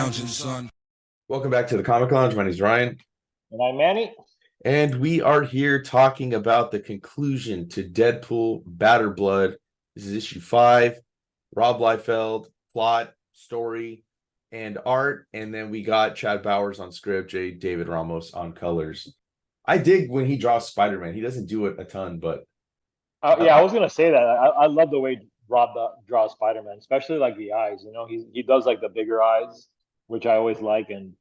lounging, son. Welcome back to the Comic Lounge. My name is Ryan, And I'm Manny. and we are here talking about the conclusion to Deadpool Badder Blood. This is issue 5. Rob Liefeld, plot, story, and art. And then we got Chad Bowers on script, David Ramos on colors. I dig when he draws Spider-Man. He doesn't do it a ton, but I was gonna say that. I love the way Rob draws Spider-Man, especially like the eyes. You know, he does like the bigger eyes, which I always like, and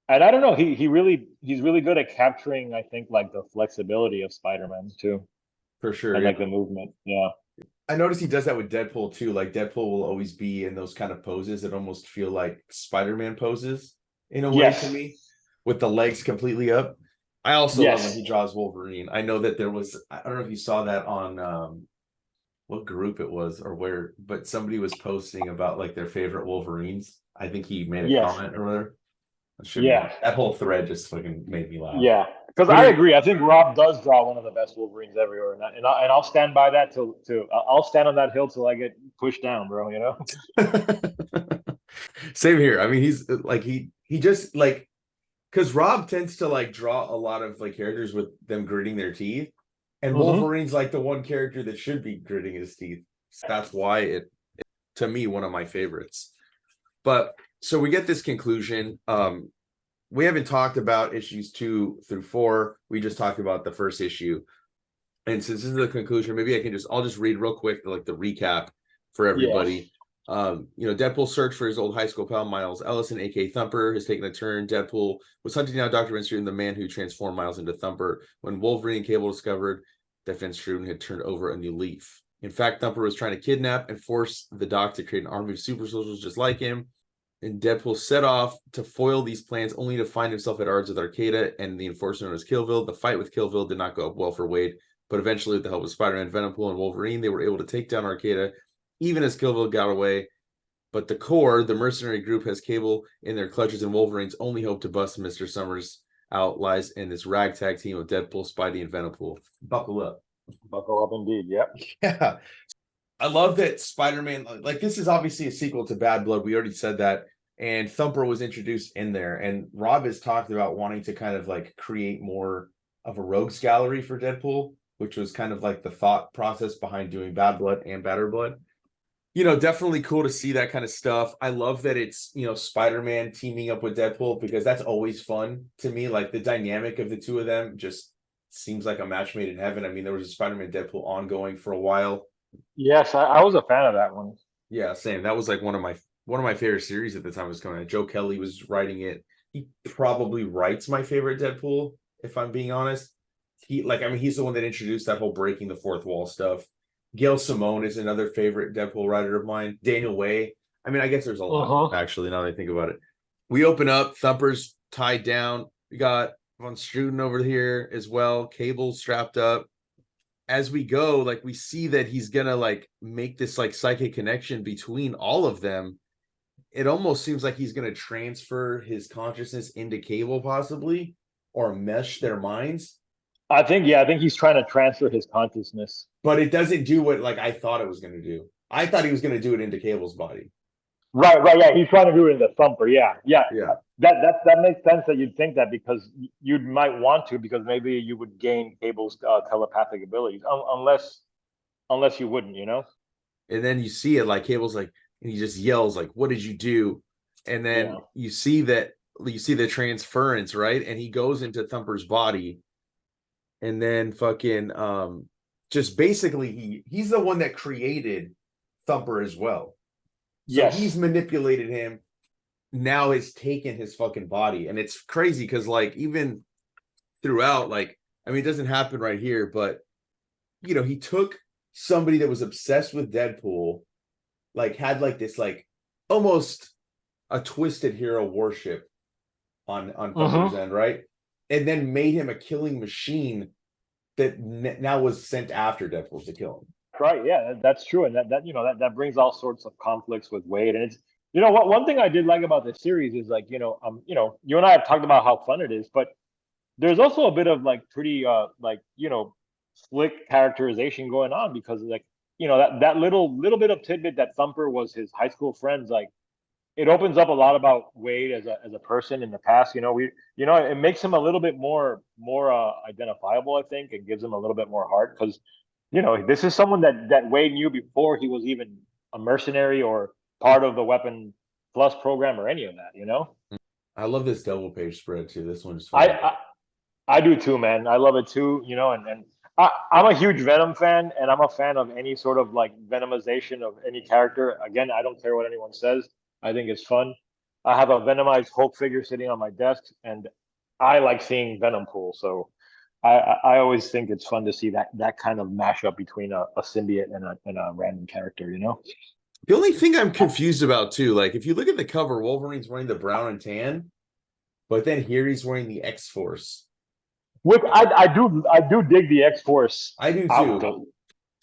I don't know, he's really good at capturing, I think, like the flexibility of Spider-Man too, for sure. and Yeah. like the movement. Yeah. I noticed he does that with Deadpool too. Like Deadpool will always be in those kind of poses that almost feel like Spider-Man poses in a way to Yes. me, with the legs completely up. I also love when Yes. he draws Wolverine. I know that there was, I don't know if you saw that on what group it was or where, but somebody was posting about like their favorite Wolverines. I think he made a Yes. comment or whatever. Yeah. That whole thread just fucking made me laugh. Yeah. Because I agree. I think Rob does draw one of the best Wolverines everywhere, and I'll stand by that till I'll stand on that hill till I get pushed down, bro. You know. Same here. I mean, he's like he just like, because Rob tends to like draw a lot of like characters with them gritting their teeth, and Wolverine's like the one character that should be gritting his teeth. So that's why it to me one of my favorites. But so we get this conclusion. We haven't talked about issues 2 through 4. We just talked about the first issue. And since this is the conclusion, maybe I'll just read real quick like the recap for everybody. Yes. Deadpool's search for his old high school pal Miles Ellison, aka Thumper, has taken a turn. Deadpool was hunting down Dr. Van Struden, the man who transformed Miles into Thumper, when Wolverine and Cable discovered that Van Struden had turned over a new leaf. In fact, Thumper was trying to kidnap and force the Doc to create an army of super soldiers just like him. And Deadpool set off to foil these plans, only to find himself at odds with Arcata and the enforcer known as Killville. The fight with Killville did not go up well for Wade, but eventually, with the help of Spider-Man, Venompool, and Wolverine, they were able to take down Arcata, even as Killville got away. But the core, the mercenary group, has Cable in their clutches, and Wolverine's only hope to bust Mr. Summers out lies in this ragtag team of Deadpool, Spidey, and Venompool. Buckle up. Buckle up, indeed. Yep. Yeah. I love that Spider-Man, like this is obviously a sequel to Bad Blood. We already said that. And Thumper was introduced in there. And Rob has talked about wanting to kind of like create more of a rogues gallery for Deadpool, which was kind of like the thought process behind doing Bad Blood and Badder Blood. Definitely cool to see that kind of stuff. I love that it's, Spider-Man teaming up with Deadpool, because that's always fun to me. Like the dynamic of the two of them just seems like a match made in heaven. I mean, there was a Spider-Man Deadpool ongoing for a while. Yes, I was a fan of that one. Yeah, same. That was like one of my favorite series at the time was coming out. Joe Kelly was writing it. He probably writes my favorite Deadpool, if I'm being honest. He's the one that introduced that whole breaking the fourth wall stuff. Gail Simone is another favorite Deadpool writer of mine. Daniel Way. I mean, I guess there's a lot, actually, now that I think about it. We open up, Thumper's tied down. We got Von Struden over here as well. Cable strapped up. As we go, like we see that he's gonna like make this like psychic connection between all of them. It almost seems like he's gonna transfer his consciousness into Cable, possibly, or mesh their minds. I think he's trying to transfer his consciousness. But it doesn't do what like I thought it was gonna do. I thought he was gonna do it into Cable's body. Right, yeah. He's trying to do it in the Thumper. Yeah. That makes sense that you'd think that, because you might want to, because maybe you would gain Cable's telepathic abilities, unless you wouldn't, And then you see it like Cable's like, and he just yells like, "What did you do?" And then you see the transference, right? And he goes into Thumper's body, and then fucking just basically he's the one that created Thumper as well. So he's manipulated him. Now has taken his fucking body. And it's crazy because like even throughout, like, I mean, it doesn't happen right here, but he took somebody that was obsessed with Deadpool, like had like this like almost a twisted hero worship on Thumper's end, right? And then made him a killing machine that now was sent after Deadpool to kill him. Right, yeah, that's true, and that brings all sorts of conflicts with Wade, and it's what one thing I did like about this series is like you and I have talked about how fun it is, but there's also a bit of like pretty slick characterization going on, because like that little bit of tidbit that Thumper was his high school friend's like it opens up a lot about Wade as a person in the past. It makes him a little bit more identifiable, I think, and gives him a little bit more heart because this is someone that Wade knew before he was even a mercenary or part of the Weapon Plus program or any of that. I love this double page spread too. This one's I, fun. I I do too, man. I love it too. And I'm a huge Venom fan, and I'm a fan of any sort of like Venomization of any character. Again, I don't care what anyone says. I think it's fun. I have a Venomized Hulk figure sitting on my desk, and I like seeing Venompool. So I always think it's fun to see that kind of mashup between a symbiote and a random character. The only thing I'm confused about too, like if you look at the cover, Wolverine's wearing the brown and tan, but then here he's wearing the X-Force. Which I do dig the X Force. I do too.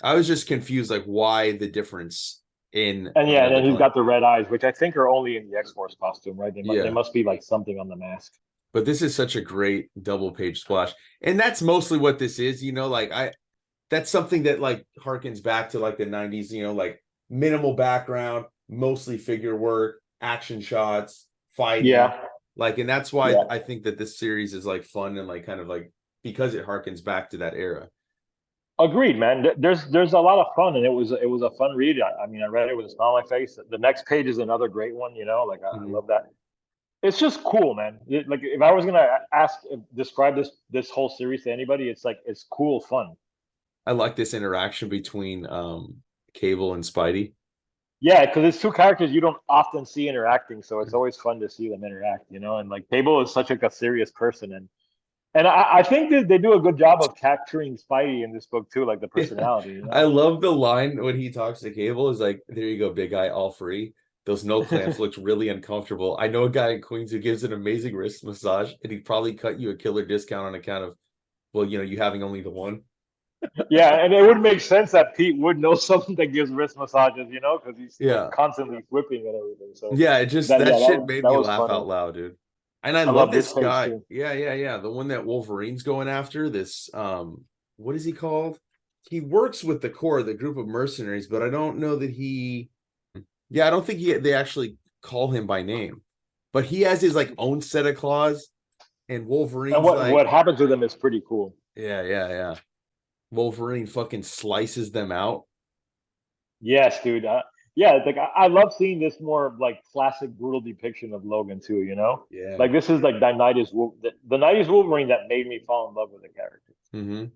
I was just confused, like why the difference in. And yeah, and then he's got the red eyes, which I think are only in the X Force costume, right? They must be like something on the mask. But this is such a great double page splash, and that's mostly what this is. That's something that like harkens back to like the 90s. Like minimal background, mostly figure work, action shots, fighting. Yeah. Like, and that's why I think that this series is like fun and like kind of like because it harkens back to that era. Agreed, man. There's a lot of fun, and it was a fun read. I mean, I read it with a smile on my face. The next page is another great one. Like I love that. It's just cool, man. Like if I was gonna describe this whole series to anybody, it's like it's cool fun. I like this interaction between Cable and Spidey. Yeah, because it's two characters you don't often see interacting, so it's always fun to see them interact. And like Cable is such like a serious person, and I think that they do a good job of capturing Spidey in this book too, like the personality. I love the line when he talks to Cable is like, "There you go, big guy, all free." Those no clamps looked really uncomfortable. I know a guy in Queens who gives an amazing wrist massage, and he'd probably cut you a killer discount on account of, well, you having only the one. Yeah, and it would make sense that Pete would know someone that gives wrist massages, because he's like, constantly whipping and everything. So that shit made me laugh out loud, dude. And I love this guy. Too. Yeah. The one that Wolverine's going after, this what is he called? He works with the core, the group of mercenaries, but I don't know that I don't think they actually call him by name. But he has his like own set of claws, and Wolverine's and what happens with him is pretty cool. Yeah. Wolverine fucking slices them out. Yes, dude. Like I love seeing this more like classic brutal depiction of Logan too. Yeah. Like this is like the '90s Wolverine that made me fall in love with the character. Mm-hmm.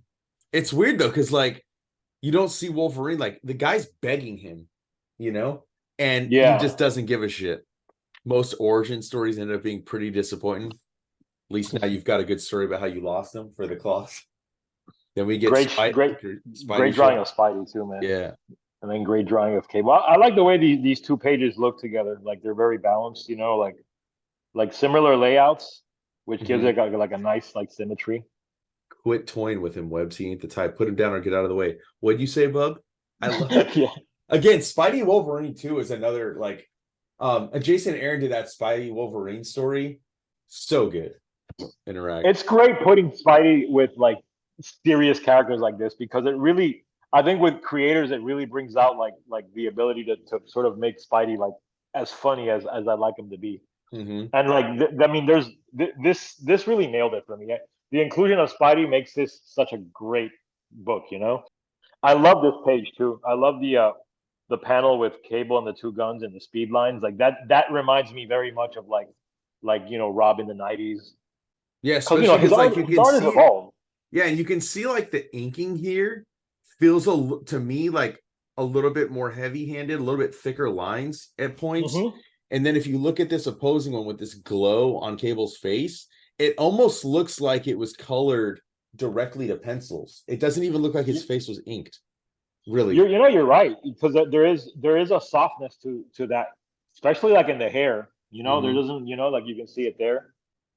It's weird though, because like you don't see Wolverine, like the guy's begging him, and he just doesn't give a shit. Most origin stories end up being pretty disappointing. At least now you've got a good story about how you lost them for the claws. Then we get great drawing of Spidey too, man. Yeah. And then great drawing of Cable. I like the way these two pages look together. Like they're very balanced, like similar layouts, which gives it like a nice like symmetry. Quit toying with him, Webbs. He ain't the type. Put him down or get out of the way. What'd you say, bub? I love it. Yeah. Again, Spidey Wolverine 2 is another like Jason Aaron did that Spidey Wolverine story. So good. Interact. It's great putting Spidey with like serious characters like this because it really, I think with creators it really brings out like the ability to sort of make Spidey like as funny as I like him to be. And like I mean there's this really nailed it for me. The inclusion of Spidey makes this such a great book. I love this page too. I love the panel with Cable and the two guns and the speed lines. Like that reminds me very much of like Rob in the '90s. Yeah, especially because like you can see evolved. Yeah, and you can see like the inking here feels to me like a little bit more heavy-handed, a little bit thicker lines at points. And then if you look at this opposing one with this glow on Cable's face, it almost looks like it was colored directly to pencils. It doesn't even look like his face was inked. Really, you're right, because there is a softness to that, especially like in the hair. There doesn't like you can see it there.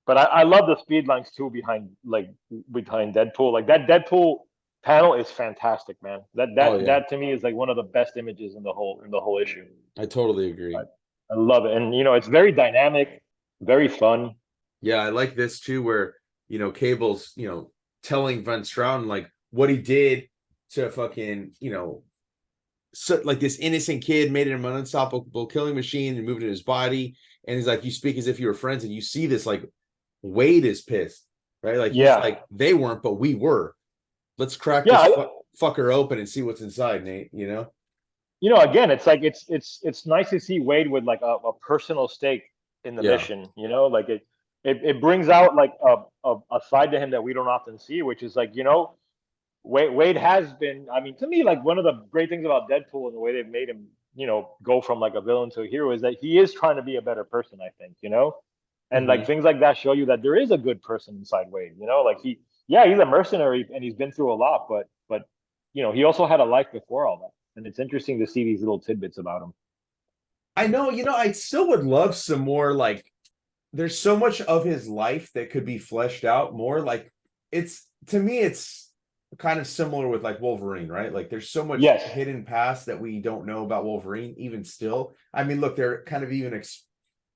But I love the speed lines too behind Deadpool. Like that Deadpool panel is fantastic, man. That to me is like one of the best images in the whole issue. I totally agree. I love it, and it's very dynamic, very fun. Yeah, I like this too, where Cable's telling Von Strauten like what he did to fucking so like this innocent kid made him an unstoppable killing machine and moved in his body. And he's like, you speak as if you were friends, and you see this like Wade is pissed, right? Like he's like, they weren't, but we were. Let's crack this fucker open and see what's inside, Nate. Again, it's like it's nice to see Wade with like a personal stake in the mission. Like it brings out like a side to him that we don't often see, which is like Wade has been. I mean, to me, like one of the great things about Deadpool and the way they've made him, go from like a villain to a hero is that he is trying to be a better person. I think, and like things like that show you that there is a good person inside Wade. Like he's a mercenary and he's been through a lot, but he also had a life before all that. And it's interesting to see these little tidbits about him. I know, I still would love some more, like, there's so much of his life that could be fleshed out more. Like, to me, it's kind of similar with like Wolverine, right? Like, there's so much hidden past that we don't know about Wolverine, even still. I mean, look, they're kind of even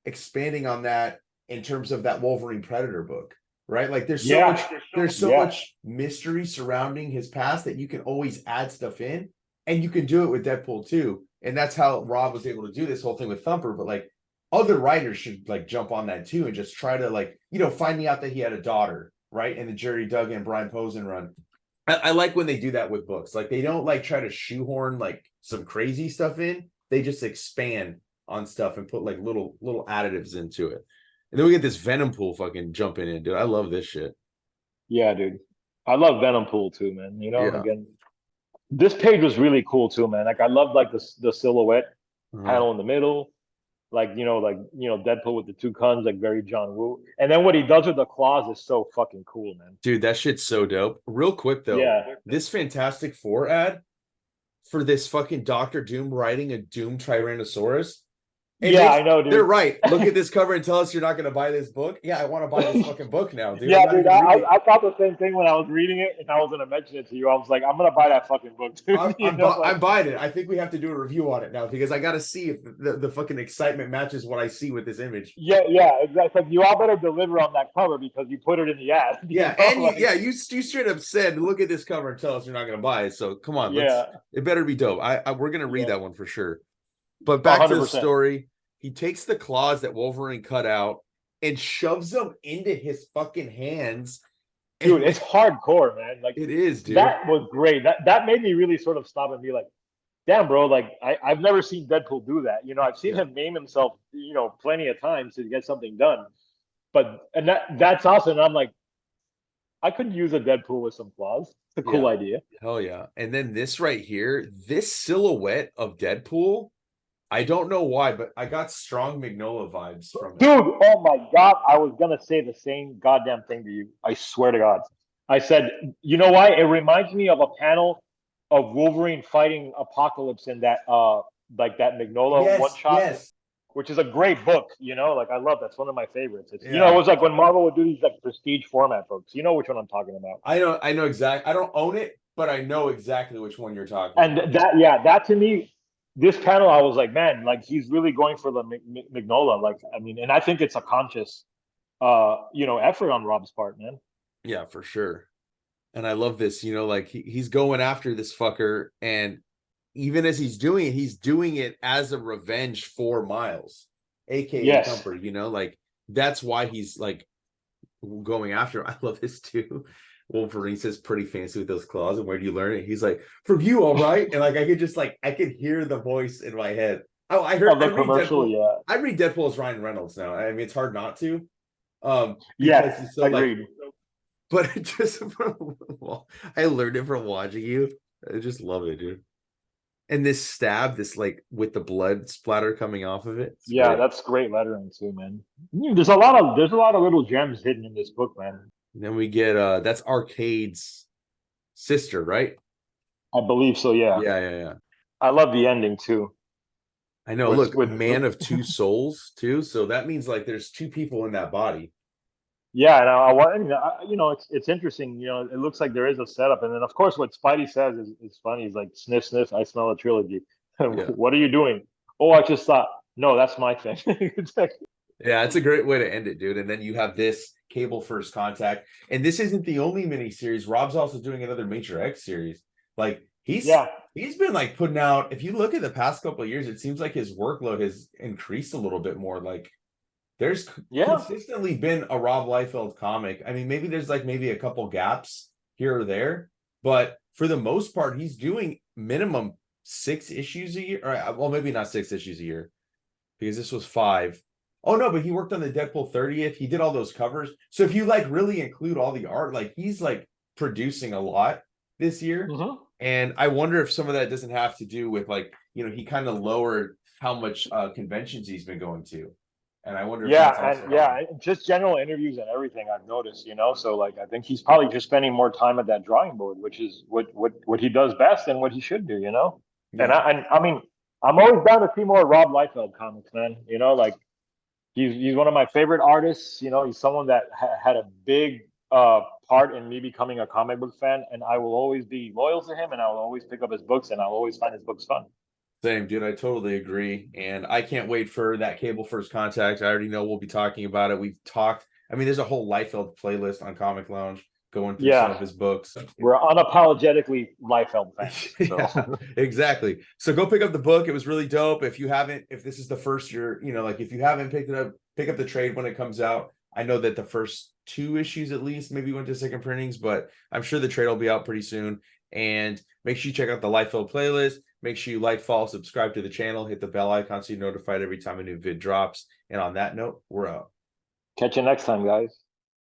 expanding on that in terms of that Wolverine Predator book, right? Like, there's so much mystery surrounding his past that you can always add stuff in. And you can do it with Deadpool too. And that's how Rob was able to do this whole thing with Thumper. But like other writers should like jump on that too and just try to like, finding out that he had a daughter, right? In the Jerry Duggan and Brian Posen run. I like when they do that with books. Like they don't like try to shoehorn like some crazy stuff in. They just expand on stuff and put like little additives into it. And then we get this Venompool fucking jumping in, dude. I love this shit. Yeah, dude. I love Venompool too, man. Again. This page was really cool too, man. Like I loved like the silhouette panel in the middle, like Deadpool with the two guns, like very John Woo. And then what he does with the claws is so fucking cool, man. Dude, that shit's so dope. Real quick though, this Fantastic Four ad for this fucking Doctor Doom riding a Doom Tyrannosaurus. I know, dude. They're right. Look at this cover and tell us you're not going to buy this book. Yeah, I want to buy this fucking book now, dude. Yeah, dude. I thought the same thing when I was reading it, and I was going to mention it to you. I was like, I'm going to buy that fucking book, dude. I'm buying it. I think we have to do a review on it now because I got to see if the fucking excitement matches what I see with this image. Yeah, exactly. You all better deliver on that cover because you put it in the ad. You straight up said, look at this cover and tell us you're not going to buy it. So come on, it better be dope. We're going to read that one for sure. But back 100%. To the story. He takes the claws that Wolverine cut out and shoves them into his fucking hands. Dude, it's hardcore, man. Like it is, dude. That was great. That made me really sort of stop and be like, damn, bro, like I've never seen Deadpool do that. I've seen him maim himself, plenty of times to get something done. But that's awesome. And I'm like, I could use a Deadpool with some claws. It's a cool idea. Hell yeah. And then this right here, this silhouette of Deadpool. I don't know why, but I got strong Mignola vibes from it. Dude, oh my God. I was going to say the same goddamn thing to you. I swear to God. I said, you know why? It reminds me of a panel of Wolverine fighting Apocalypse in that like that Mignola one shot, which is a great book. Like I love that's one of my favorites. It's, it was like when Marvel would do these like prestige format books. You know which one I'm talking about. I know exactly. I don't own it, but I know exactly which one you're talking about. And that to me, this panel, I was like, man, like he's really going for the Mignola. Like, I mean, and I think it's a conscious, effort on Rob's part, man. Yeah, for sure. And I love this, like he's going after this fucker. And even as he's doing it as a revenge for Miles, AKA Thumper, like that's why he's like going after him. I love this too. Wolverine says pretty fancy with those claws, and where do you learn it? He's like, from you, all right. And like I could hear the voice in my head. Oh, I heard the commercial. Deadpool, I read Deadpool as Ryan Reynolds now. I mean, it's hard not to. He's so agreed. But it just I learned it from watching you. I just love it, dude. And this stab, this like with the blood splatter coming off of it. Great. That's great lettering too, man. There's a lot of little gems hidden in this book, man. And then we get that's Arcade's sister, right? I believe so, yeah. Yeah. I love the ending too. I know. Look, man of two souls too. So that means like there's two people in that body. Yeah, and it's interesting. It looks like there is a setup, and then of course what Spidey says is funny. He's like, sniff, sniff. I smell a trilogy. What are you doing? Oh, I just thought. No, that's my thing. Yeah, it's a great way to end it, dude. And then you have this Cable First Contact. And this isn't the only miniseries. Rob's also doing another Major X series. Like, He's Yeah. he's been like putting out, if you look at the past couple of years, it seems like his workload has increased a little bit more. Like there's Yeah. consistently been a Rob Liefeld comic. I mean, maybe there's like maybe a couple gaps here or there, but for the most part, he's doing minimum 6 issues a year. Or well, maybe not 6 issues a year, because this was 5. Oh no, but he worked on the Deadpool 30th. He did all those covers. So if you like really include all the art, like he's like producing a lot this year. Mm-hmm. And I wonder if some of that doesn't have to do with like, he kind of lowered how much conventions he's been going to. And I wonder if that's also And just general interviews and everything I've noticed, So like I think he's probably just spending more time at that drawing board, which is what he does best and what he should do, And yeah. I mean I'm always down to see more Rob Liefeld comics, man. Like he's one of my favorite artists. He's someone that had a big part in me becoming a comic book fan, and I will always be loyal to him, and I will always pick up his books, and I'll always find his books fun. Same, dude. I totally agree. And I can't wait for that Cable First Contact. I already know we'll be talking about it. We've talked. I mean, there's a whole Liefeld playlist on Comic Lounge going through some of his books. We're unapologetically Liefeld fans. So. Yeah, exactly. So go pick up the book. It was really dope. If this is the first year, like if you haven't picked it up, pick up the trade when it comes out. I know that the first 2 issues at least maybe went to second printings, but I'm sure the trade will be out pretty soon. And make sure you check out the Liefeld playlist. Make sure you like, follow, subscribe to the channel, hit the bell icon so you're notified every time a new vid drops. And on that note, we're out. Catch you next time, guys.